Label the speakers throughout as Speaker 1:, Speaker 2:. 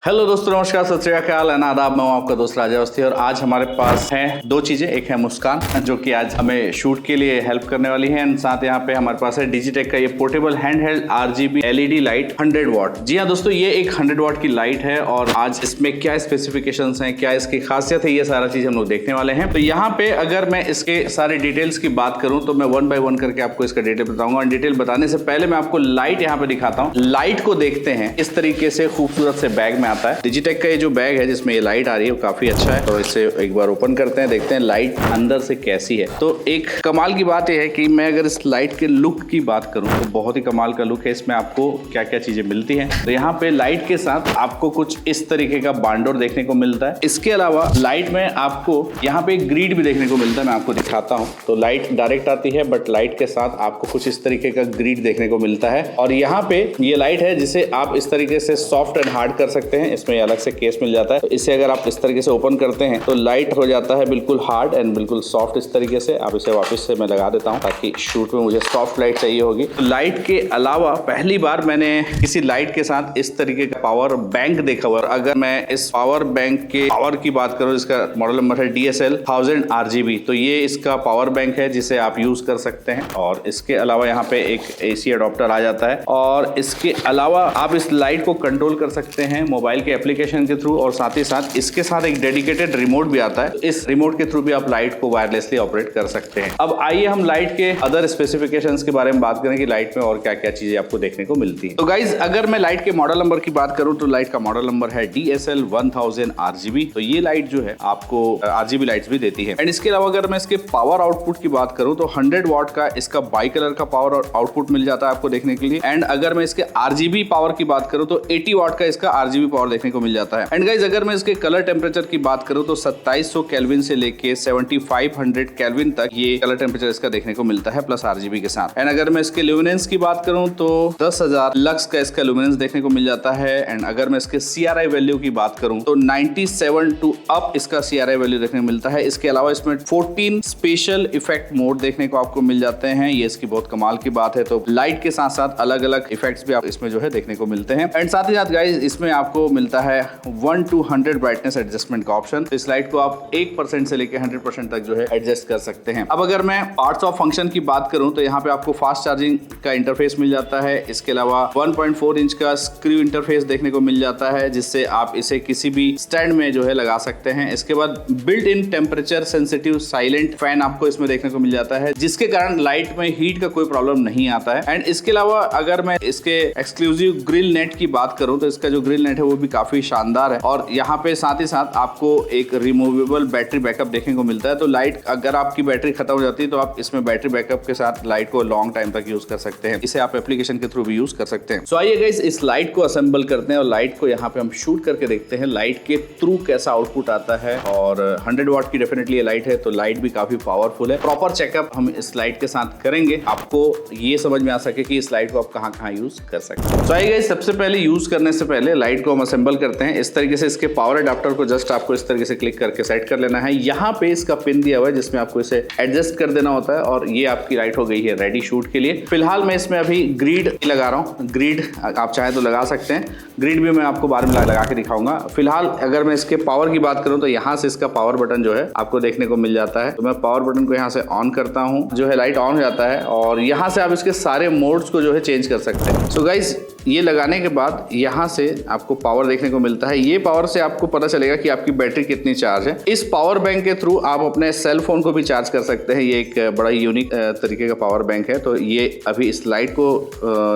Speaker 1: Hello दोस्तों, नमस्कार, सत श्री अकाल, आदाब। मैं हूं आपका दोस्त राजा अवस्थी और आज हमारे पास हैं दो चीजें। एक है मुस्कान जो कि आज हमें शूट के लिए हेल्प करने वाली है, एंड साथ यहाँ पे हमारे पास है डिजिटेक का ये portable hand held RGB LED light 100 वाट। जी हाँ दोस्तों, ये एक 100 वाट की लाइट है और आज इसमें क्या स्पेसिफिकेशंस हैं, क्या इसकी खासियत है, ये सारा चीज हम लोग देखने वाले हैं। तो यहाँ पे अगर मैं इसके सारे डिटेल्स की बात करूँ तो मैं 1 बाय 1 करके आपको इसका डिटेल बताऊंगा। और डिटेल बताने से पहले मैं आपको लाइट यहाँ पे दिखाता हूँ। लाइट को देखते हैं, इस तरीके से खूबसूरत से बैग में आता है। डिजिटेक का ये जो बैग है जिसमें ये लाइट आ रही है वो काफी अच्छा है। तो इसे एक बार ओपन करते हैं, देखते हैं लाइट अंदर से कैसी है। तो एक कमाल की बात यह है कि मैं अगर इस लाइट के लुक की बात करूं तो बहुत ही कमाल का लुक है। इसमें आपको क्या क्या चीजें मिलती हैं। तो यहाँ पे लाइट के साथ आपको कुछ इस तरीके का बांडोर देखने को मिलता है। इसके अलावा लाइट में आपको यहाँ पे एक ग्रिड भी देखने को मिलता है। मैं आपको दिखाता हूँ। तो लाइट डायरेक्ट आती है, बट लाइट के साथ आपको कुछ इस तरीके का ग्रिड देखने को मिलता है। और यहाँ पे ये लाइट है जिसे आप इस तरीके से सॉफ्ट एंड हार्ड कर सकते हैं। इसमें अलग से केस मिल जाता है। तो इसे अगर आप इस तरीके से ओपन करते हैं तो लाइट हो जाता है बिल्कुल हार्ड एंड बिल्कुल सॉफ्ट। इस तरीके से आप इसे वापस से मैं लगा देता हूं ताकि शूट में मुझे सॉफ्ट लाइट चाहिए होगी। तो लाइट के अलावा पहली बार मैंने किसी लाइट के साथ इस तरीके का पावर बैंक देखा हुआ। अगर मैं इस पावर बैंक के पावर की बात करूं, इसका मॉडल नंबर है DSL 1000 RGB। तो ये इसका पावर बैंक है जिसे आप यूज कर सकते हैं। और इसके अलावा यहाँ पे एक AC अडॉप्टर आ जाता है। और इसके अलावा आप इस लाइट को कंट्रोल कर सकते हैं मोबाइल के एप्लीकेशन के थ्रू, और साथ ही साथ इसके साथ एक डेडिकेटेड रिमोट भी आता है। इस रिमोट के थ्रू भी आप लाइट को वायरलेसली ऑपरेट कर सकते हैं। अब आइए हम लाइट के अदर स्पेसिफिकेशंस के बारे में बात करें कि लाइट में और क्या क्या चीजें आपको देखने को मिलती है। तो गाइज, अगर मैं लाइट के मॉडल नंबर की बात करूं तो लाइट का मॉडल नंबर है DSL 1000 RGB। तो ये लाइट जो है आपको RGB लाइट्स भी देती है। एंड इसके अलावा अगर मैं इसके पावर आउटपुट की बात करूं तो 100 वाट का इसका बाई कलर का पावर आउटपुट मिल जाता है आपको देखने के लिए। एंड अगर मैं इसके RGB पावर की बात करूं तो 80 वाट का इसका RGB पावर देखने को मिल जाता है। एंड गाइज, अगर मैं इसके कलर टेम्परेचर की बात करूं तो 2700 केल्विन से लेके 7500 केल्विन तक ये कलर टेम्परेचर इसका देखने को मिलता है प्लस RGB के साथ। एंड अगर मैं इसके ल्यूमिनेंस की बात करूं तो 10,000 लक्स का इसका ल्यूमिनेंस देखने को मिल जाता है। एंड अगर मैं इसके CRI वैल्यू की बात करूं तो 97 टू अप इसका CRI वैल्यू देखने को मिलता है। इसके अलावा इसमें 14 स्पेशल इफेक्ट मोड देखने को आपको मिल जाते हैं। ये इसकी बहुत कमाल की बात है। तो लाइट के साथ साथ अलग अलग इफेक्ट्स भी आप इसमें जो है देखने को मिलते हैं। एंड साथ ही साथ गाइस, इसमें आपको मिलता है 1 to 100 ब्राइटनेस एडजस्टमेंट का ऑप्शन। तो इस लाइट को आप 1% से लेकर 100% तक जो है एडजस्ट कर सकते हैं। अब अगर मैं पार्ट्स ऑफ फंक्शन की बात करूं तो यहाँ पे आपको फास्ट चार्जिंग का इंटरफेस मिल जाता है। इसके अलावा 1.4 इंच का स्क्रू इंटरफेस देखने को मिल जाता है जिससे आप इसे किसी भी स्टैंड में जो है लगा सकते हैं। इसके बाद built in temperature sensitive silent fan आपको इसमें देखने को मिल जाता है जिसके कारण लाइट में हीट का कोई प्रॉब्लम नहीं आता है। एंड इसके अलावा अगर मैं इसके एक्सक्लूसिव ग्रिल नेट की बात करूं तो इसका जो ग्रिल नेट है वो भी काफी शानदार है। और यहाँ पे साथ ही साथ आपको एक रिमूवेबल बैटरी बैकअप देखने को मिलता है। तो लाइट अगर आपकी बैटरी खत्म हो जाती है तो आप इसमें बैटरी बैकअप के साथ लाइट को लॉन्ग टाइम तक यूज कर सकते हैं। इसे आप एप्लीकेशन के थ्रू भी यूज कर सकते हैं। सो आइए गाइस, इस लाइट को असेंबल करते हैं और लाइट को यहाँ पे हम शूट करके देखते हैं लाइट के थ्रू कैसा आउटपुट आता है। और 100 वाट की डेफिनेटली ये लाइट है, तो लाइट भी काफी पावरफुल है। प्रॉपर चेकअप हम इस लाइट के साथ करेंगे, आपको ये समझ में आ सके कि इस लाइट को आप कहाँ कहाँ यूज कर सकते हैं। सो आइए गाइस, सबसे पहले यूज करने से पहले लाइट को हम असेंबल करते हैं। इस तरीके से इसके पावर अडाप्टर को जस्ट आपको इस तरीके से क्लिक करके सेट कर लेना है। यहाँ पे इसका पिन दिया हुआ है जिसमें आपको इसे एडजस्ट कर देना होता है और ये आपकी लाइट हो गई है रेडी शूट के लिए। फिलहाल मैं इसमें अभी ग्रिड लगा रहा हूँ। ग्रिड आप चाहे तो लगा सकते हैं, ग्रिड भी मैं आपको बाद में लगा के दिखाऊंगा। फिलहाल अगर मैं इसके पावर की बात करूँ तो यहाँ से इसका पावर बटन जो है आपको देखने को मिल जाता है। तो मैं पावर बटन को यहाँ से ऑन करता हूँ, जो है लाइट ऑन हो जाता है और यहाँ से आप इसके सारे मोड्स को जो है चेंज कर सकते हैं। सो गाइज, ये लगाने के बाद यहाँ से आपको पावर देखने को मिलता है। ये पावर से आपको पता चलेगा कि आपकी बैटरी कितनी चार्ज है। इस पावर बैंक के थ्रू आप अपने सेल फोन को भी चार्ज कर सकते हैं। ये एक बड़ा ही यूनिक तरीके का पावर बैंक है। तो ये अभी इस लाइट को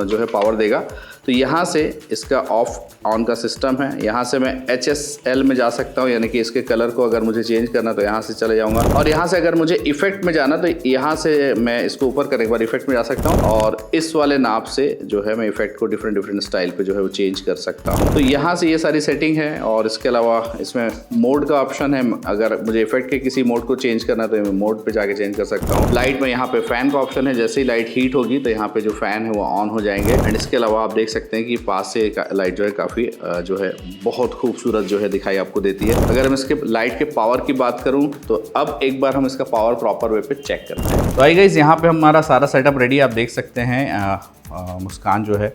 Speaker 1: जो है पावर देगा। तो यहाँ से इसका ऑफ ऑन का सिस्टम है। यहाँ से मैं HSL में जा सकता हूँ, यानी कि इसके कलर को अगर मुझे चेंज करना तो यहाँ से चले जाऊँगा। और यहाँ से अगर मुझे इफेक्ट में जाना तो यहाँ से मैं इसको ऊपर करने के बाद इफेक्ट में जा सकता हूँ और इस वाले नाप से जो है मैं इफेक्ट को डिफरेंट स्टाइल पे जो है वो चेंज कर सकता हूँ। तो यहाँ से ये सारी सेटिंग है। और इसके अलावा इसमें मोड का ऑप्शन है। अगर मुझे इफेक्ट के किसी मोड को चेंज करना तो मैं मोड पे जाके चेंज कर सकता हूँ। लाइट में यहाँ पे फैन का ऑप्शन है। जैसे ही लाइट हीट होगी तो यहाँ पे जो फैन है वो ऑन हो जाएंगे। एंड इसके अलावा आप देख सकते हैं कि पास से लाइट जो है काफी जो है बहुत खूबसूरत जो है दिखाई आपको देती है। अगर मैं इसके लाइट के पावर की बात करूं तो अब एक बार हम इसका पावर प्रॉपर वे पे चेक करते हैं। तो आई गाइस, यहाँ पे हमारा सारा सेटअप रेडी, आप देख सकते हैं। मुस्कान जो है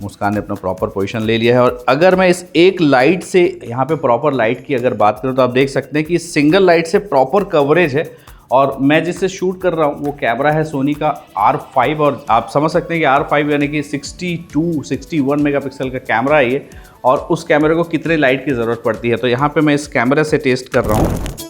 Speaker 1: मुस्कान ने अपना प्रॉपर पोजीशन ले लिया है। और अगर मैं इस एक लाइट से यहाँ पे प्रॉपर लाइट की अगर बात करूँ तो आप देख सकते हैं कि सिंगल लाइट से प्रॉपर कवरेज है। और मैं जिससे शूट कर रहा हूँ वो कैमरा है सोनी का R5, और आप समझ सकते हैं कि R5 यानी कि 61 मेगापिक्सल का कैमरा है ये, और उस कैमरे को कितने लाइट की ज़रूरत पड़ती है। तो यहाँ पे मैं इस कैमरे से टेस्ट कर रहा हूँ।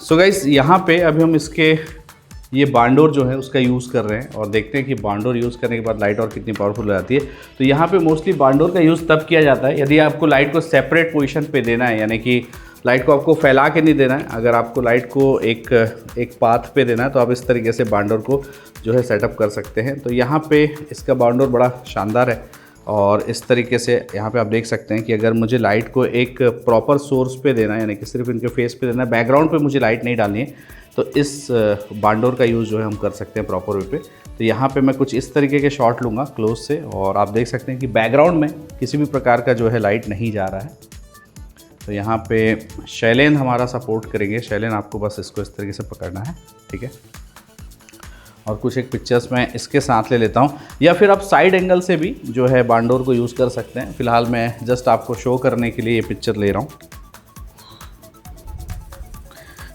Speaker 1: सो गाइस, यहाँ पे अभी हम इसके ये बांडोर जो है उसका यूज़ कर रहे हैं और देखते हैं कि बांडोर यूज़ करने के बाद लाइट और कितनी पावरफुल हो जाती है। तो यहाँ पे मोस्टली बांडोर का यूज़ तब किया जाता है यदि आपको लाइट को सेपरेट पोजीशन पे देना है, यानी कि लाइट को आपको फैला के नहीं देना है। अगर आपको लाइट को एक पाथ पे देना है तो आप इस तरीके से बांडोर को जो है सेटअप कर सकते हैं। तो यहाँ पे इसका बांडोर बड़ा शानदार है और इस तरीके से यहाँ पे आप देख सकते हैं कि अगर मुझे लाइट को एक प्रॉपर सोर्स पे देना है, यानी कि सिर्फ इनके फेस पे देना है, बैकग्राउंड पे मुझे लाइट नहीं डालनी है, तो इस बांडोर का यूज़ जो है हम कर सकते हैं प्रॉपर वे पे। तो यहाँ पे मैं कुछ इस तरीके के शॉट लूँगा क्लोज से और आप देख सकते हैं कि बैकग्राउंड में किसी भी प्रकार का जो है लाइट नहीं जा रहा है। तो यहाँ पे शैलेन हमारा सपोर्ट करेंगे। शैलेन, आपको बस इसको इस तरीके से पकड़ना है, ठीक है। और कुछ एक पिक्चर्स मैं इसके साथ ले लेता हूँ, या फिर आप साइड एंगल से भी जो है बांडोर को यूज़ कर सकते हैं। फिलहाल मैं जस्ट आपको शो करने के लिए ये पिक्चर ले रहा हूँ।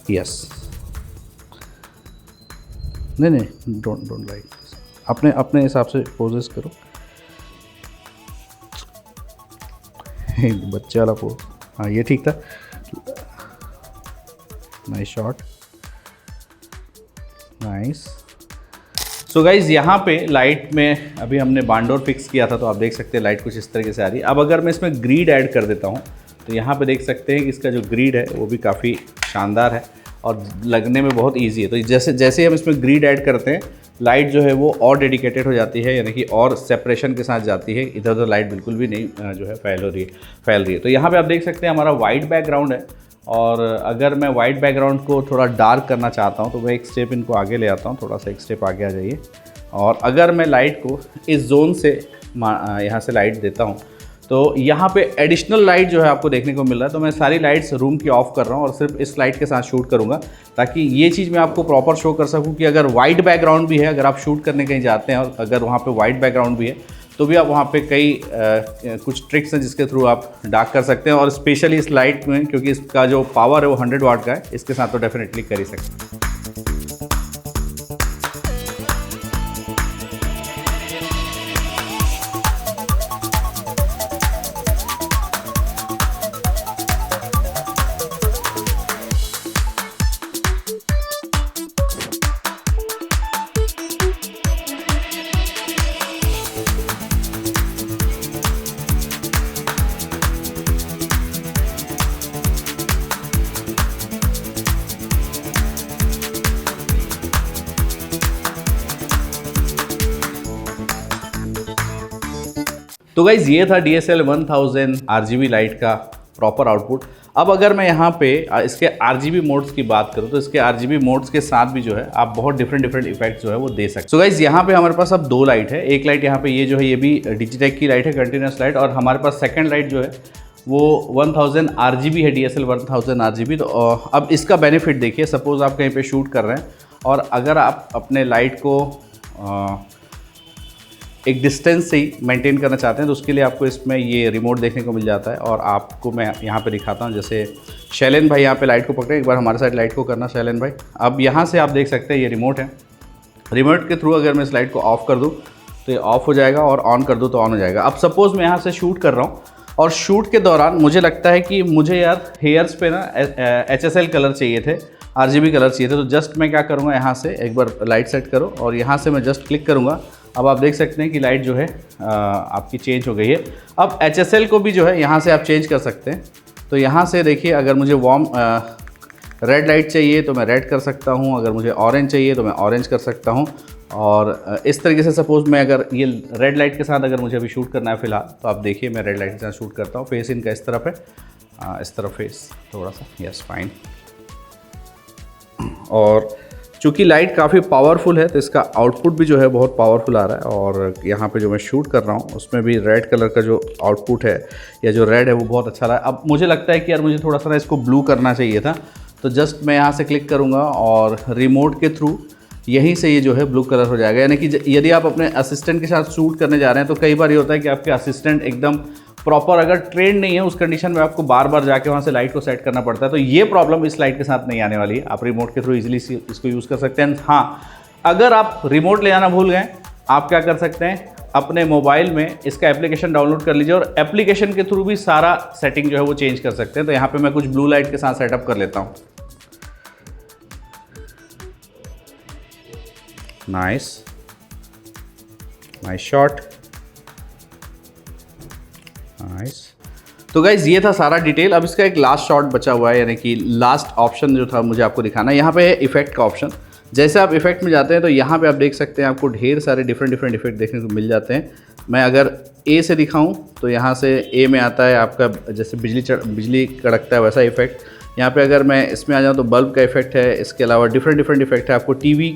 Speaker 1: यस, नहीं, डोंट लाइक, अपने हिसाब से पोजेस करो। बच्चे वाला पोज, हाँ ये ठीक था। Nice shot, nice. So guys, यहाँ पे लाइट में अभी हमने बांडोर फिक्स किया था तो आप देख सकते हैं लाइट कुछ इस तरीके से आ रही है। अब अगर मैं इसमें ग्रिड ऐड कर देता हूँ तो यहाँ पे देख सकते हैं कि इसका जो ग्रिड है वो भी काफ़ी शानदार है और लगने में बहुत इजी है। तो जैसे ही हम इसमें ग्रिड ऐड करते हैं लाइट जो है वो और डेडिकेटेड हो जाती है, यानी कि और सेपरेशन के साथ जाती है। इधर उधर लाइट बिल्कुल भी नहीं जो है फैल रही है। तो यहाँ पर आप देख सकते हैं हमारा वाइट बैकग्राउंड है, और अगर मैं वाइट बैकग्राउंड को थोड़ा डार्क करना चाहता हूँ तो मैं एक स्टेप इनको आगे ले आता हूँ, थोड़ा सा एक स्टेप आगे आ जाइए। और अगर मैं लाइट को इस जोन से यहाँ से लाइट देता हूँ तो यहाँ पे एडिशनल लाइट जो है आपको देखने को मिल रहा है। तो मैं सारी लाइट्स रूम की ऑफ कर रहा हूँ और सिर्फ इस लाइट के साथ शूट करूँगा, ताकि ये चीज़ मैं आपको प्रॉपर शो कर सकूँ कि अगर वाइट बैकग्राउंड भी है, अगर आप शूट करने कहीं जाते हैं और अगर वहाँ पे वाइट बैकग्राउंड भी है तो भी आप वहाँ पे कई कुछ ट्रिक्स हैं जिसके थ्रू आप डार्क कर सकते हैं। और स्पेशली इस लाइट में, क्योंकि इसका जो पावर है वो 100 वाट का है, इसके साथ तो डेफिनेटली कर ही सकते हैं। तो गाइज़, ये था DSL 1000 RGB लाइट का प्रॉपर आउटपुट। अब अगर मैं यहाँ पे इसके RGB मोड्स की बात करूँ तो इसके RGB मोड्स के साथ भी जो है आप बहुत डिफरेंट इफेक्ट्स जो है वो दे सकते हैं। सो गाइज़, यहाँ पे हमारे पास अब दो लाइट है। एक लाइट यहाँ पे ये जो है ये भी डिजिटेक की लाइट है, कंटिन्यूस लाइट, और हमारे पास सेकेंड लाइट जो है वो 1000 RGB है, DSL 1000 RGB। तो अब इसका बेनिफिट देखिए, सपोज़ आप कहीं पे शूट कर रहे हैं और अगर आप अपने लाइट को एक डिस्टेंस से ही मेंटेन करना चाहते हैं तो उसके लिए आपको इसमें ये रिमोट देखने को मिल जाता है। और आपको मैं यहाँ पे दिखाता हूँ, जैसे शैलेन भाई यहाँ पे लाइट को पकड़े, एक बार हमारे साइड लाइट को करना शैलेन भाई। अब यहाँ से आप देख सकते हैं ये रिमोट है, रिमोट के थ्रू अगर मैं इस लाइट को ऑफ़ कर दूँ तो ये ऑफ़ हो जाएगा और ऑन कर दूँ तो ऑन हो जाएगा। अब सपोज़ मैं यहाँ से शूट कर रहा हूँ और शूट के दौरान मुझे लगता है कि मुझे यार हेयर्स पे ना HSL कलर चाहिए थे, RGB कलर चाहिए थे। तो जस्ट मैं क्या करूँगा, यहाँ से एक बार लाइट सेट करो और यहाँ से मैं जस्ट क्लिक करूँगा। अब आप देख सकते हैं कि लाइट जो है आपकी चेंज हो गई है। अब HSL को भी जो है यहाँ से आप चेंज कर सकते हैं। तो यहाँ से देखिए, अगर मुझे वार्म रेड लाइट चाहिए तो मैं रेड कर सकता हूँ, अगर मुझे ऑरेंज चाहिए तो मैं ऑरेंज कर सकता हूँ। और इस तरीके से सपोज़ मैं अगर ये रेड लाइट के साथ अगर मुझे अभी शूट करना है फ़िलहाल, तो आप देखिए मैं रेड लाइट के साथ शूट करता हूँ। फेस इनका इस तरफ है, इस तरफ फेस थोड़ा सा, यस फाइन। और चूँकि लाइट काफ़ी पावरफुल है तो इसका आउटपुट भी जो है बहुत पावरफुल आ रहा है। और यहाँ पे जो मैं शूट कर रहा हूँ उसमें भी रेड कलर का जो आउटपुट है या जो रेड है वो बहुत अच्छा रहा है। अब मुझे लगता है कि यार मुझे थोड़ा सा ना इसको ब्लू करना चाहिए था, तो जस्ट मैं यहाँ से क्लिक करूँगा और रिमोट के थ्रू यहीं से ये जो है ब्लू कलर हो जाएगा। यानी कि यदि आप अपने असिस्टेंट के साथ शूट करने जा रहे हैं तो कई बार ये होता है कि आपके असिस्टेंट एकदम प्रॉपर अगर ट्रेंड नहीं है, उस कंडीशन में आपको बार बार जाके वहाँ से लाइट को सेट करना पड़ता है। तो ये प्रॉब्लम इस लाइट के साथ नहीं आने वाली है, आप रिमोट के थ्रू इजीली इसको यूज़ कर सकते हैं। हाँ, अगर आप रिमोट ले आना भूल गए, आप क्या कर सकते हैं, अपने मोबाइल में इसका एप्लीकेशन डाउनलोड कर लीजिए और एप्लीकेशन के थ्रू भी सारा सेटिंग जो है वो चेंज कर सकते हैं। तो यहाँ पर मैं कुछ ब्लू लाइट के साथ सेटअप कर लेता हूँ। Nice shot, nice. तो गाइज ये था सारा डिटेल। अब इसका एक लास्ट शॉट बचा हुआ है, यानी कि लास्ट ऑप्शन जो था मुझे आपको दिखाना है। यहाँ पे है इफेक्ट का ऑप्शन। जैसे आप इफेक्ट में जाते हैं तो यहाँ पे आप देख सकते हैं आपको ढेर सारे डिफरेंट इफेक्ट देखने को मिल जाते हैं। मैं अगर ए से दिखाऊं तो यहाँ से ए में आता है आपका जैसे बिजली कड़कता है वैसा इफेक्ट। यहाँ पे अगर मैं इसमें आ जाऊँ तो बल्ब का इफेक्ट है। इसके अलावा डिफरेंट इफेक्ट है। आपको टीवी,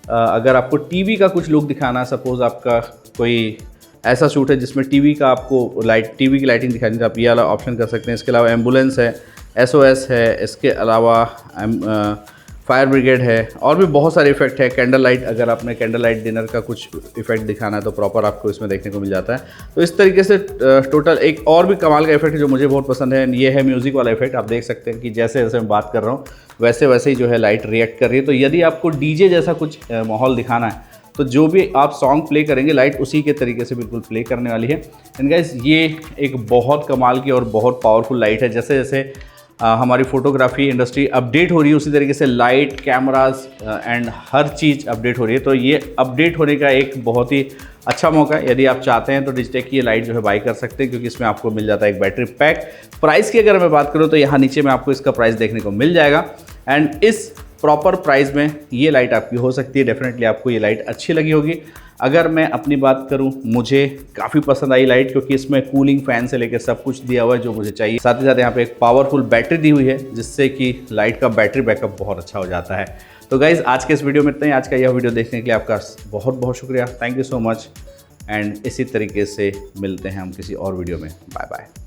Speaker 1: अगर आपको टीवी का कुछ लुक दिखाना है, सपोज़ आपका कोई ऐसा शूट है जिसमें टीवी का आपको टीवी की लाइटिंग दिखानी है, तो आप ये वाला ऑप्शन कर सकते हैं। इसके अलावा एम्बुलेंस है, SOS है, इसके अलावा फायर ब्रिगेड है, और भी बहुत सारे इफेक्ट है। कैंडल लाइट, अगर आपने कैंडल लाइट डिनर का कुछ इफेक्ट दिखाना है तो प्रॉपर आपको इसमें देखने को मिल जाता है। तो इस तरीके से टोटल एक और भी कमाल का इफेक्ट है जो मुझे बहुत पसंद है, ये है म्यूज़िक वाला इफेक्ट। आप देख सकते हैं कि जैसे जैसे मैं बात कर रहा हूँ वैसे वैसे ही जो है लाइट रिएक्ट कर रही है। तो यदि आपको DJ जैसा कुछ माहौल दिखाना है तो जो भी आप सॉन्ग प्ले करेंगे लाइट उसी के तरीके से बिल्कुल प्ले करने वाली है। एंड गाइस ये एक बहुत कमाल की और बहुत पावरफुल लाइट है। जैसे जैसे हमारी फोटोग्राफी इंडस्ट्री अपडेट हो रही है उसी तरीके से light, cameras and her cheese update हो रही है। तो ये अपडेट होने का एक बहुत ही अच्छा मौका है। यदि आप चाहते हैं तो डिजिटेक की ये लाइट जो है बाई कर सकते हैं, क्योंकि इसमें आपको मिल जाता है एक बैटरी पैक। प्राइस की अगर मैं बात करूँ तो यहाँ नीचे में आपको इसका प्राइस देखने को मिल जाएगा। एंड इस प्रॉपर प्राइस में ये लाइट आपकी हो सकती है। डेफिनेटली आपको ये लाइट अच्छी लगी होगी। अगर मैं अपनी बात करूं, मुझे काफ़ी पसंद आई लाइट, क्योंकि इसमें कूलिंग फ़ैन से लेकर सब कुछ दिया हुआ है जो मुझे चाहिए। साथ ही साथ यहाँ पे एक पावरफुल बैटरी दी हुई है जिससे कि लाइट का बैटरी बैकअप बहुत अच्छा हो जाता है। तो गाइज़ आज के इस वीडियो में इतना ही। आज का यह वीडियो देखने के लिए आपका बहुत बहुत शुक्रिया। Thank you so much. And इसी तरीके से मिलते हैं हम किसी और वीडियो में। Bye bye.